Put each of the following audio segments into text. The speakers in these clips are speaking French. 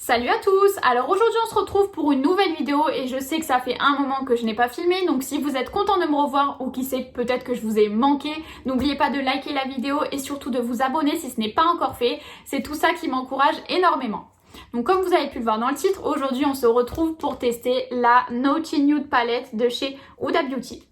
Salut à tous! Alors aujourd'hui on se retrouve pour une nouvelle vidéo et je sais que ça fait un moment que je n'ai pas filmé, donc si vous êtes content de me revoir ou qui sait peut-être que je vous ai manqué, n'oubliez pas de liker la vidéo et surtout de vous abonner si ce n'est pas encore fait, c'est tout ça qui m'encourage énormément. Donc comme vous avez pu le voir dans le titre, aujourd'hui on se retrouve pour tester la Naughty Nude Palette de chez Huda Beauty.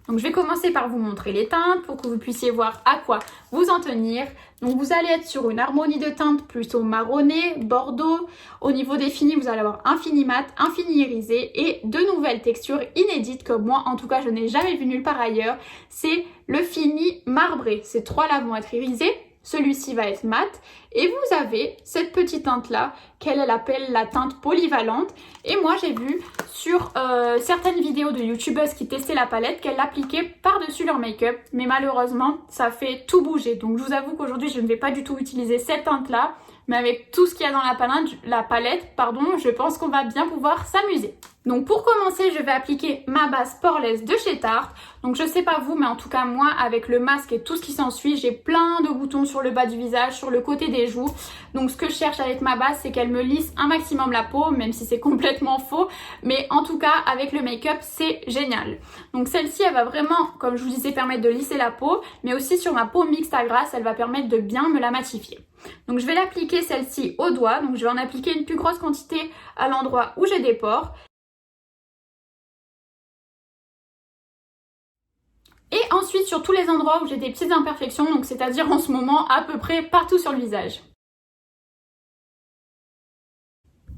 Donc je vais commencer par vous montrer les teintes pour que vous puissiez voir à quoi vous en tenir. Donc vous allez être sur une harmonie de teintes plutôt marronné, bordeaux. Au niveau des finis, vous allez avoir un fini mat, un fini irisé et deux nouvelles textures inédites que moi, en tout cas, je n'ai jamais vu nulle part ailleurs. C'est le fini marbré. Ces trois-là vont être irisés. Celui-ci va être mat et vous avez cette petite teinte là qu'elle appelle la teinte polyvalente et moi j'ai vu sur certaines vidéos de youtubeuses qui testaient la palette qu'elles l'appliquaient par-dessus leur make-up, mais malheureusement ça fait tout bouger. Donc je vous avoue qu'aujourd'hui je ne vais pas du tout utiliser cette teinte là, mais avec tout ce qu'il y a dans la palette, je pense qu'on va bien pouvoir s'amuser. Donc pour commencer, je vais appliquer ma base poreless de chez Tarte. Donc je sais pas vous, mais en tout cas moi, avec le masque et tout ce qui s'ensuit, j'ai plein de boutons sur le bas du visage, sur le côté des joues. Donc ce que je cherche avec ma base, c'est qu'elle me lisse un maximum la peau, même si c'est complètement faux. Mais en tout cas, avec le make-up, c'est génial. Donc celle-ci, elle va vraiment, comme je vous disais, permettre de lisser la peau, mais aussi sur ma peau mixte à grasse, elle va permettre de bien me la matifier. Donc je vais l'appliquer celle-ci au doigt, donc je vais en appliquer une plus grosse quantité à l'endroit où j'ai des pores. Et ensuite sur tous les endroits où j'ai des petites imperfections, donc c'est-à-dire en ce moment à peu près partout sur le visage.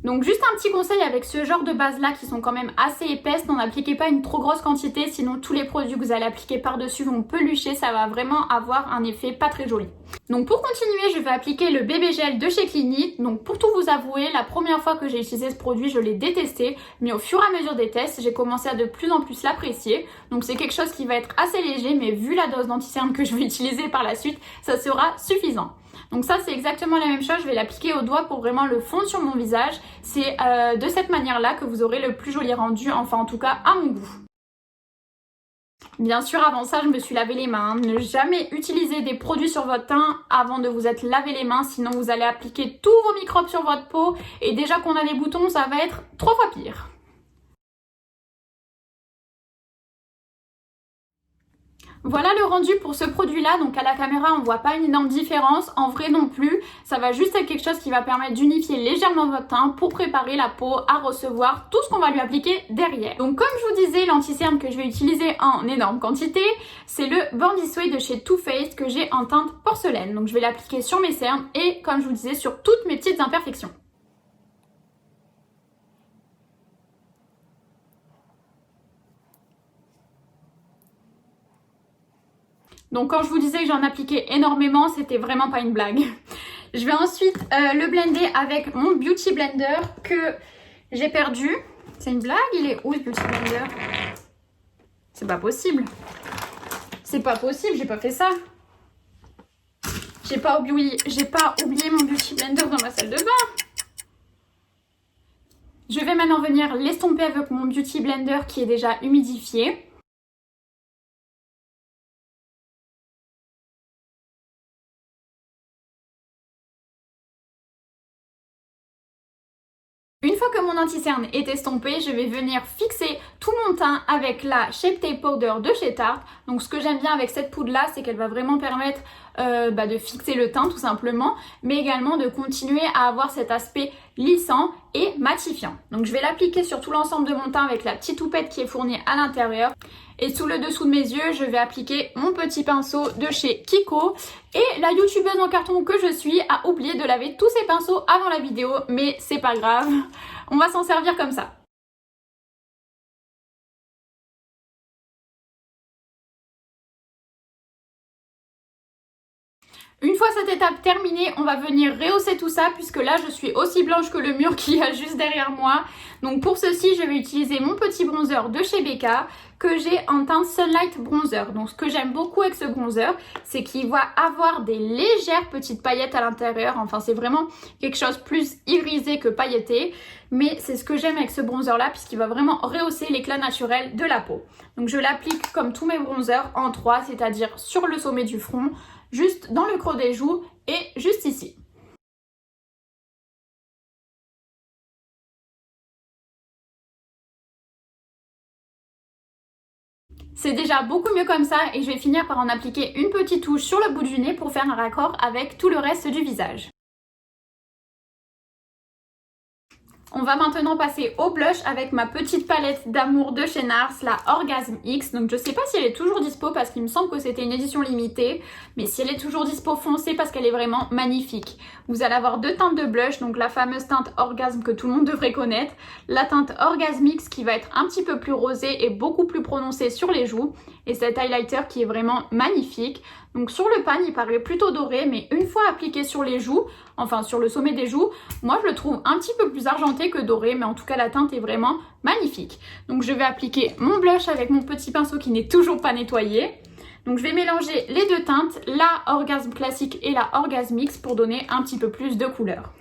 Donc juste un petit conseil avec ce genre de base là qui sont quand même assez épaisses, n'en appliquez pas une trop grosse quantité, sinon tous les produits que vous allez appliquer par-dessus vont pelucher, ça va vraiment avoir un effet pas très joli. Donc pour continuer, je vais appliquer le bébé gel de chez Clinique. Donc pour tout vous avouer, la première fois que j'ai utilisé ce produit, je l'ai détesté, mais au fur et à mesure des tests, j'ai commencé à de plus en plus l'apprécier. Donc c'est quelque chose qui va être assez léger, mais vu la dose d'anti-cerne que je vais utiliser par la suite, ça sera suffisant. Donc ça c'est exactement la même chose, je vais l'appliquer au doigt pour vraiment le fondre sur mon visage. C'est de cette manière-là que vous aurez le plus joli rendu, enfin en tout cas à mon goût. Bien sûr, avant ça, je me suis lavé les mains. Ne jamais utiliser des produits sur votre teint avant de vous être lavé les mains, sinon vous allez appliquer tous vos microbes sur votre peau et déjà qu'on a des boutons, ça va être 3 fois pire. Voilà le rendu pour ce produit-là, donc à la caméra on voit pas une énorme différence, en vrai non plus, ça va juste être quelque chose qui va permettre d'unifier légèrement votre teint pour préparer la peau à recevoir tout ce qu'on va lui appliquer derrière. Donc comme je vous disais, l'anti-cerne que je vais utiliser en énorme quantité, c'est le Born This Way de chez Too Faced que j'ai en teinte porcelaine. Donc je vais l'appliquer sur mes cernes et comme je vous disais sur toutes mes petites imperfections. Donc quand je vous disais que j'en appliquais énormément, c'était vraiment pas une blague. Je vais ensuite le blender avec mon Beauty Blender que j'ai perdu. C'est une blague? Il est où ce Beauty Blender? C'est pas possible. C'est pas possible, j'ai pas fait ça. J'ai pas oublié mon Beauty Blender dans ma salle de bain. Je vais maintenant venir l'estomper avec mon Beauty Blender qui est déjà humidifié. Une fois que mon anti-cerne est estompé, je vais venir fixer tout mon teint avec la Shape Tape Powder de chez Tarte. Donc ce que j'aime bien avec cette poudre là, c'est qu'elle va vraiment permettre de fixer le teint tout simplement, mais également de continuer à avoir cet aspect lissant et matifiant. Donc je vais l'appliquer sur tout l'ensemble de mon teint avec la petite houppette qui est fournie à l'intérieur. Et sous le dessous de mes yeux, je vais appliquer mon petit pinceau de chez Kiko. Et la youtubeuse en carton que je suis a oublié de laver tous ses pinceaux avant la vidéo, mais c'est pas grave, on va s'en servir comme ça. Une fois cette étape terminée, on va venir rehausser tout ça puisque là je suis aussi blanche que le mur qu'il y a juste derrière moi. Donc pour ceci, je vais utiliser mon petit bronzer de chez Becca que j'ai en teinte Sunlight Bronzer. Donc ce que j'aime beaucoup avec ce bronzer, c'est qu'il va avoir des légères petites paillettes à l'intérieur. Enfin c'est vraiment quelque chose plus irisé que pailleté. Mais c'est ce que j'aime avec ce bronzer là puisqu'il va vraiment rehausser l'éclat naturel de la peau. Donc je l'applique comme tous mes bronzers en 3, c'est-à-dire sur le sommet du front, juste dans le creux des joues et juste ici. C'est déjà beaucoup mieux comme ça et je vais finir par en appliquer une petite touche sur le bout du nez pour faire un raccord avec tout le reste du visage. On va maintenant passer au blush avec ma petite palette d'amour de chez NARS, la Orgasm X. Donc je sais pas si elle est toujours dispo parce qu'il me semble que c'était une édition limitée. Mais si elle est toujours dispo, foncez parce qu'elle est vraiment magnifique. Vous allez avoir deux teintes de blush, donc la fameuse teinte Orgasm que tout le monde devrait connaître. La teinte Orgasm X qui va être un petit peu plus rosée et beaucoup plus prononcée sur les joues. Et cet highlighter qui est vraiment magnifique. Donc sur le pan, il paraît plutôt doré, mais une fois appliqué sur les joues, enfin sur le sommet des joues, moi je le trouve un petit peu plus argenté que doré, mais en tout cas la teinte est vraiment magnifique. Donc je vais appliquer mon blush avec mon petit pinceau qui n'est toujours pas nettoyé. Donc je vais mélanger les deux teintes, la Orgasm classique et la Orgasm Mix pour donner un petit peu plus de couleur.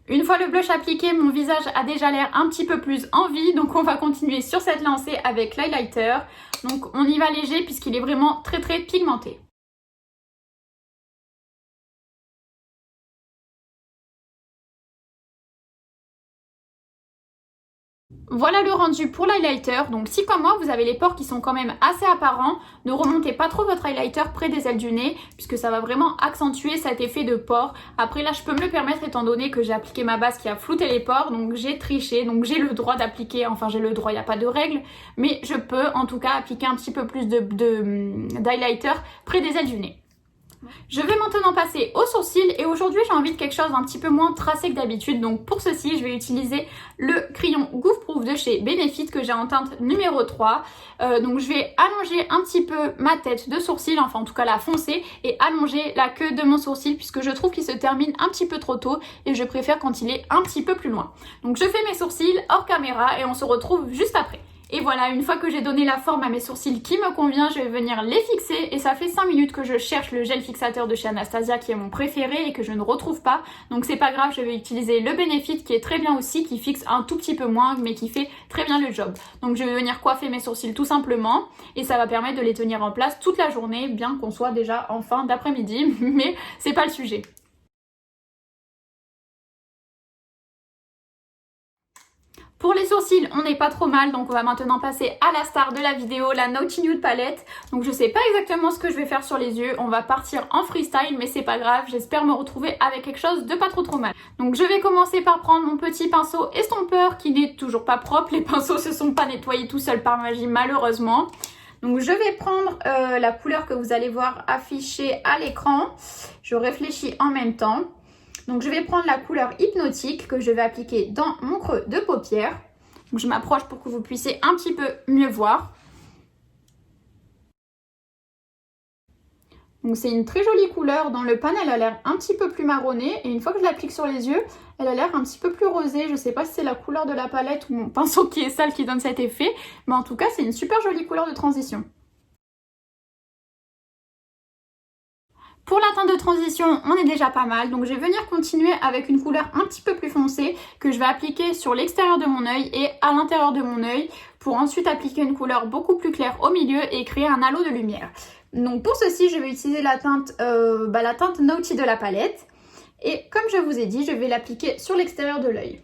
Une fois le blush appliqué, mon visage a déjà l'air un petit peu plus en vie, donc on va continuer sur cette lancée avec l'highlighter. Donc on y va léger puisqu'il est vraiment très pigmenté. Voilà le rendu pour l'highlighter. Donc si comme moi vous avez les pores qui sont quand même assez apparents, ne remontez pas trop votre highlighter près des ailes du nez puisque ça va vraiment accentuer cet effet de pores. Après là je peux me le permettre étant donné que j'ai appliqué ma base qui a flouté les pores, donc j'ai triché, donc j'ai le droit d'appliquer, enfin j'ai le droit, il n'y a pas de règle, mais je peux en tout cas appliquer un petit peu plus d'highlighter près des ailes du nez. Je vais maintenant passer aux sourcils et aujourd'hui j'ai envie de quelque chose d'un petit peu moins tracé que d'habitude. Donc pour ceci je vais utiliser le crayon Goof Proof de chez Benefit que j'ai en teinte numéro 3. Donc je vais allonger un petit peu ma tête de sourcil, enfin en tout cas la foncer, et allonger la queue de mon sourcil puisque je trouve qu'il se termine un petit peu trop tôt et je préfère quand il est un petit peu plus loin. Donc je fais mes sourcils hors caméra et on se retrouve juste après. Et voilà, une fois que j'ai donné la forme à mes sourcils qui me convient, je vais venir les fixer. Et ça fait 5 minutes que je cherche le gel fixateur de chez Anastasia qui est mon préféré et que je ne retrouve pas. Donc c'est pas grave, je vais utiliser le Benefit qui est très bien aussi, qui fixe un tout petit peu moins mais qui fait très bien le job. Donc je vais venir coiffer mes sourcils tout simplement et ça va permettre de les tenir en place toute la journée, bien qu'on soit déjà en fin d'après-midi, mais c'est pas le sujet. Pour les sourcils, on n'est pas trop mal, donc on va maintenant passer à la star de la vidéo, la Naughty Nude palette. Donc je sais pas exactement ce que je vais faire sur les yeux, on va partir en freestyle, mais c'est pas grave, j'espère me retrouver avec quelque chose de pas trop mal. Donc je vais commencer par prendre mon petit pinceau estompeur qui n'est toujours pas propre, les pinceaux se sont pas nettoyés tout seuls par magie malheureusement. Donc je vais prendre la couleur que vous allez voir affichée à l'écran, je réfléchis en même temps. Donc je vais prendre la couleur hypnotique que je vais appliquer dans mon creux de paupière. Donc je m'approche pour que vous puissiez un petit peu mieux voir. Donc c'est une très jolie couleur. Dans le pan, elle a l'air un petit peu plus marronnée. Et une fois que je l'applique sur les yeux, elle a l'air un petit peu plus rosée. Je ne sais pas si c'est la couleur de la palette ou mon pinceau qui est sale qui donne cet effet. Mais en tout cas, c'est une super jolie couleur de transition. Pour la teinte de transition, on est déjà pas mal, donc je vais venir continuer avec une couleur un petit peu plus foncée que je vais appliquer sur l'extérieur de mon œil et à l'intérieur de mon œil pour ensuite appliquer une couleur beaucoup plus claire au milieu et créer un halo de lumière. Donc pour ceci, je vais utiliser la teinte Naughty de la palette et comme je vous ai dit, je vais l'appliquer sur l'extérieur de l'œil.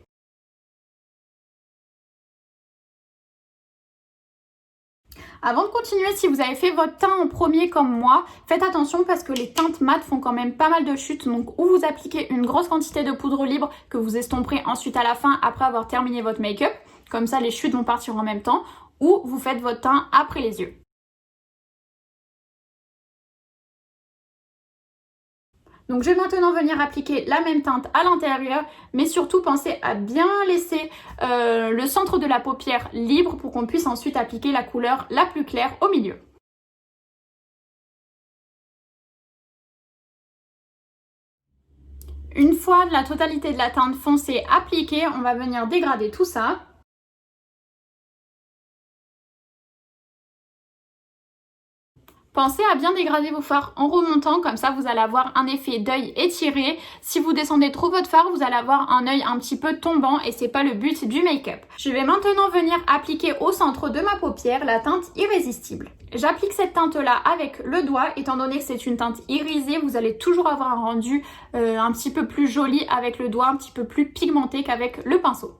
Avant de continuer, si vous avez fait votre teint en premier comme moi, faites attention parce que les teintes mates font quand même pas mal de chutes. Donc ou vous appliquez une grosse quantité de poudre libre que vous estomperez ensuite à la fin après avoir terminé votre make-up. Comme ça les chutes vont partir en même temps. Ou vous faites votre teint après les yeux. Donc je vais maintenant venir appliquer la même teinte à l'intérieur, mais surtout pensez à bien laisser le centre de la paupière libre pour qu'on puisse ensuite appliquer la couleur la plus claire au milieu. Une fois la totalité de la teinte foncée appliquée, on va venir dégrader tout ça. Pensez à bien dégrader vos fards en remontant, comme ça vous allez avoir un effet d'œil étiré. Si vous descendez trop votre fard, vous allez avoir un œil un petit peu tombant et c'est pas le but du make-up. Je vais maintenant venir appliquer au centre de ma paupière la teinte Irrésistible. J'applique cette teinte-là avec le doigt, étant donné que c'est une teinte irisée, vous allez toujours avoir un rendu un petit peu plus joli avec le doigt, un petit peu plus pigmenté qu'avec le pinceau.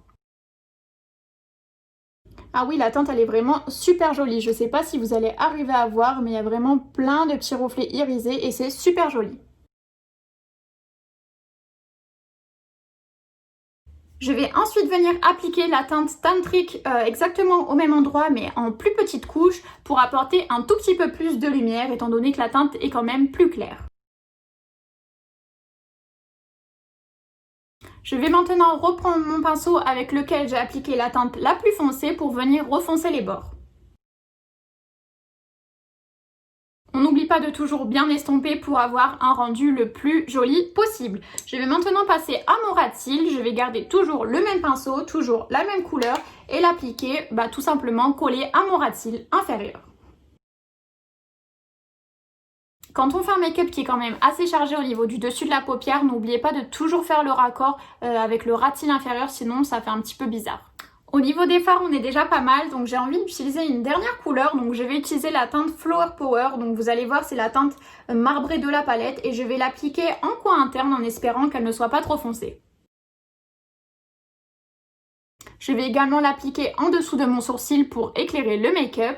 Ah oui, la teinte elle est vraiment super jolie. Je sais pas si vous allez arriver à voir, mais il y a vraiment plein de petits reflets irisés et c'est super joli. Je vais ensuite venir appliquer la teinte Tantric exactement au même endroit mais en plus petite couche pour apporter un tout petit peu plus de lumière étant donné que la teinte est quand même plus claire. Je vais maintenant reprendre mon pinceau avec lequel j'ai appliqué la teinte la plus foncée pour venir refoncer les bords. On n'oublie pas de toujours bien estomper pour avoir un rendu le plus joli possible. Je vais maintenant passer à mon ras de cils. Je vais garder toujours le même pinceau, toujours la même couleur et l'appliquer tout simplement collé à mon ras de cils inférieur. Quand on fait un make-up qui est quand même assez chargé au niveau du dessus de la paupière, n'oubliez pas de toujours faire le raccord avec le ras de cils inférieur, sinon ça fait un petit peu bizarre. Au niveau des fards, on est déjà pas mal, donc j'ai envie d'utiliser une dernière couleur, donc je vais utiliser la teinte Flower Power, donc vous allez voir c'est la teinte marbrée de la palette et je vais l'appliquer en coin interne en espérant qu'elle ne soit pas trop foncée. Je vais également l'appliquer en dessous de mon sourcil pour éclairer le make-up.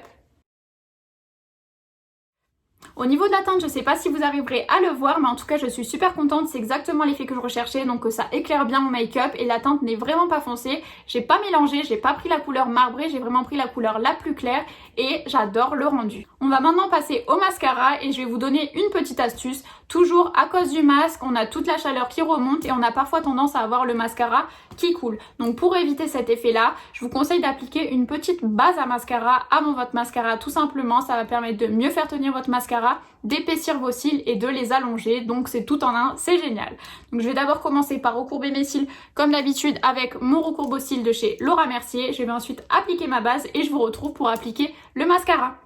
Au niveau de la teinte, je ne sais pas si vous arriverez à le voir, mais en tout cas je suis super contente, c'est exactement l'effet que je recherchais, donc ça éclaire bien mon make-up et la teinte n'est vraiment pas foncée. J'ai pas mélangé, j'ai pas pris la couleur marbrée, j'ai vraiment pris la couleur la plus claire et j'adore le rendu. On va maintenant passer au mascara et je vais vous donner une petite astuce. Toujours à cause du masque, on a toute la chaleur qui remonte et on a parfois tendance à avoir le mascara qui coule. Donc pour éviter cet effet-là, je vous conseille d'appliquer une petite base à mascara avant votre mascara tout simplement. Ça va permettre de mieux faire tenir votre mascara, d'épaissir vos cils et de les allonger. Donc c'est tout en un, c'est génial. Donc je vais d'abord commencer par recourber mes cils comme d'habitude avec mon recourbe aux cils de chez Laura Mercier. Je vais ensuite appliquer ma base et je vous retrouve pour appliquer le mascara.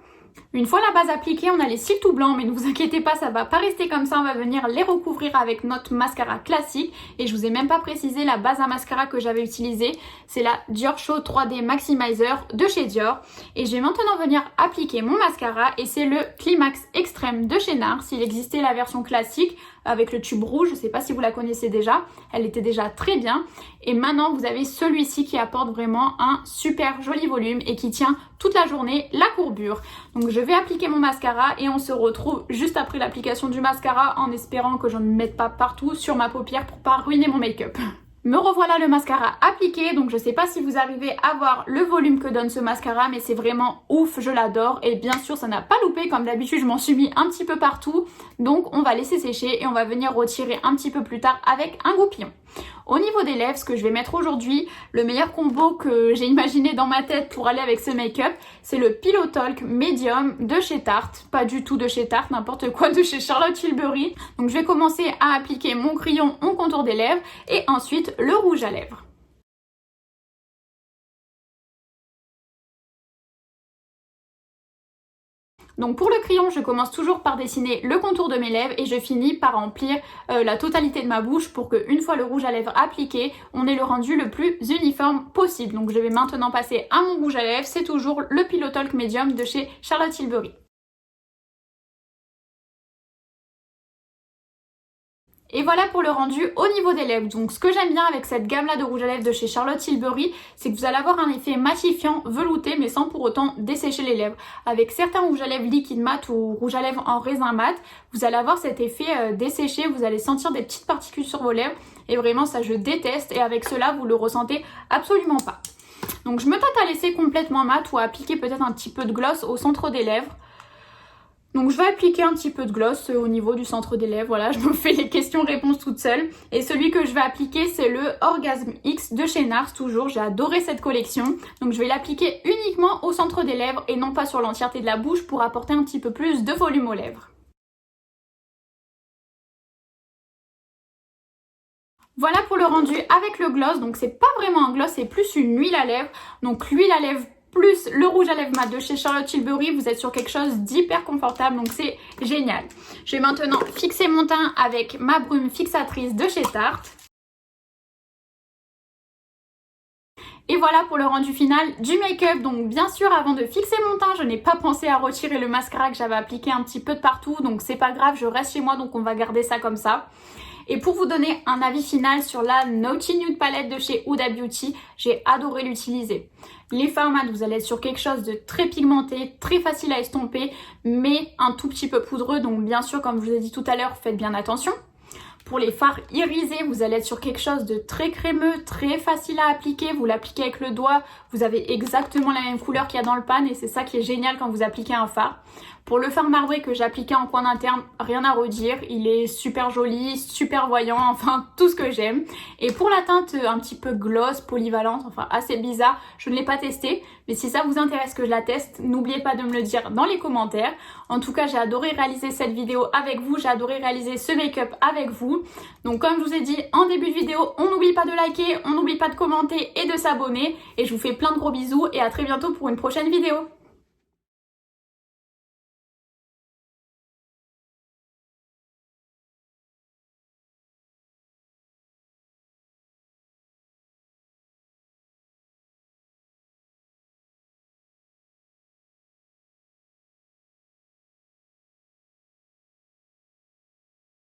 Une fois la base appliquée, on a les cils tout blancs, mais ne vous inquiétez pas, ça va pas rester comme ça, on va venir les recouvrir avec notre mascara classique. Et je vous ai même pas précisé la base à mascara que j'avais utilisée, c'est la Dior Show 3D Maximizer de chez Dior. Et je vais maintenant venir appliquer mon mascara et c'est le Climax Extreme de chez NARS. Il existait la version classique avec le tube rouge, je sais pas si vous la connaissez déjà, elle était déjà très bien. Et maintenant vous avez celui-ci qui apporte vraiment un super joli volume et qui tient toute la journée la courbure. Donc je vais appliquer mon mascara et on se retrouve juste après l'application du mascara en espérant que je ne mette pas partout sur ma paupière pour pas ruiner mon make-up. Me revoilà le mascara appliqué, donc je sais pas si vous arrivez à voir le volume que donne ce mascara, mais c'est vraiment ouf, je l'adore. Et bien sûr, ça n'a pas loupé, comme d'habitude, je m'en suis mis un petit peu partout. Donc on va laisser sécher et on va venir retirer un petit peu plus tard avec un goupillon. Au niveau des lèvres, ce que je vais mettre aujourd'hui, le meilleur combo que j'ai imaginé dans ma tête pour aller avec ce make-up, c'est le Pillow Talk Medium de chez Tarte. Pas du tout de chez Tarte, n'importe quoi, de chez Charlotte Tilbury. Donc je vais commencer à appliquer mon crayon en contour des lèvres et ensuite le rouge à lèvres. Donc pour le crayon, je commence toujours par dessiner le contour de mes lèvres et je finis par remplir la totalité de ma bouche pour qu'une fois le rouge à lèvres appliqué, on ait le rendu le plus uniforme possible. Donc je vais maintenant passer à mon rouge à lèvres, c'est toujours le Pillow Talk Medium de chez Charlotte Tilbury. Et voilà pour le rendu au niveau des lèvres. Donc ce que j'aime bien avec cette gamme là de rouge à lèvres de chez Charlotte Tilbury, c'est que vous allez avoir un effet matifiant, velouté, mais sans pour autant dessécher les lèvres. Avec certains rouges à lèvres liquide mat ou rouge à lèvres en raisin mat, vous allez avoir cet effet desséché, vous allez sentir des petites particules sur vos lèvres et vraiment ça je déteste et avec cela vous le ressentez absolument pas. Donc je me tâte à laisser complètement mat ou à appliquer peut-être un petit peu de gloss au centre des lèvres. Donc je vais appliquer un petit peu de gloss au niveau du centre des lèvres, voilà, je me fais les questions-réponses toute seule. Et celui que je vais appliquer, c'est le Orgasme X de chez NARS, toujours, j'ai adoré cette collection. Donc je vais l'appliquer uniquement au centre des lèvres et non pas sur l'entièreté de la bouche pour apporter un petit peu plus de volume aux lèvres. Voilà pour le rendu avec le gloss, donc c'est pas vraiment un gloss, c'est plus une huile à lèvres. Donc l'huile à lèvres plus le rouge à lèvres mat de chez Charlotte Tilbury, vous êtes sur quelque chose d'hyper confortable, donc c'est génial. Je vais maintenant fixer mon teint avec ma brume fixatrice de chez Tarte. Et voilà pour le rendu final du make-up. Donc bien sûr, avant de fixer mon teint, je n'ai pas pensé à retirer le mascara que j'avais appliqué un petit peu de partout. Donc c'est pas grave, je reste chez moi, donc on va garder ça comme ça. Et pour vous donner un avis final sur la Naughty Nude palette de chez Huda Beauty, j'ai adoré l'utiliser. Les fards mat, vous allez être sur quelque chose de très pigmenté, très facile à estomper, mais un tout petit peu poudreux. Donc bien sûr, comme je vous ai dit tout à l'heure, faites bien attention. Pour les fards irisés, vous allez être sur quelque chose de très crémeux, très facile à appliquer. Vous l'appliquez avec le doigt, vous avez exactement la même couleur qu'il y a dans le pan et c'est ça qui est génial quand vous appliquez un fard. Pour le fard marbré que j'ai appliqué en coin interne, rien à redire. Il est super joli, super voyant, enfin tout ce que j'aime. Et pour la teinte un petit peu gloss, polyvalente, enfin assez bizarre, je ne l'ai pas testé. Mais si ça vous intéresse que je la teste, n'oubliez pas de me le dire dans les commentaires. En tout cas, j'ai adoré réaliser cette vidéo avec vous. J'ai adoré réaliser ce make-up avec vous. Donc comme je vous ai dit en début de vidéo, on n'oublie pas de liker, on n'oublie pas de commenter et de s'abonner. Et je vous fais plein de gros bisous et à très bientôt pour une prochaine vidéo.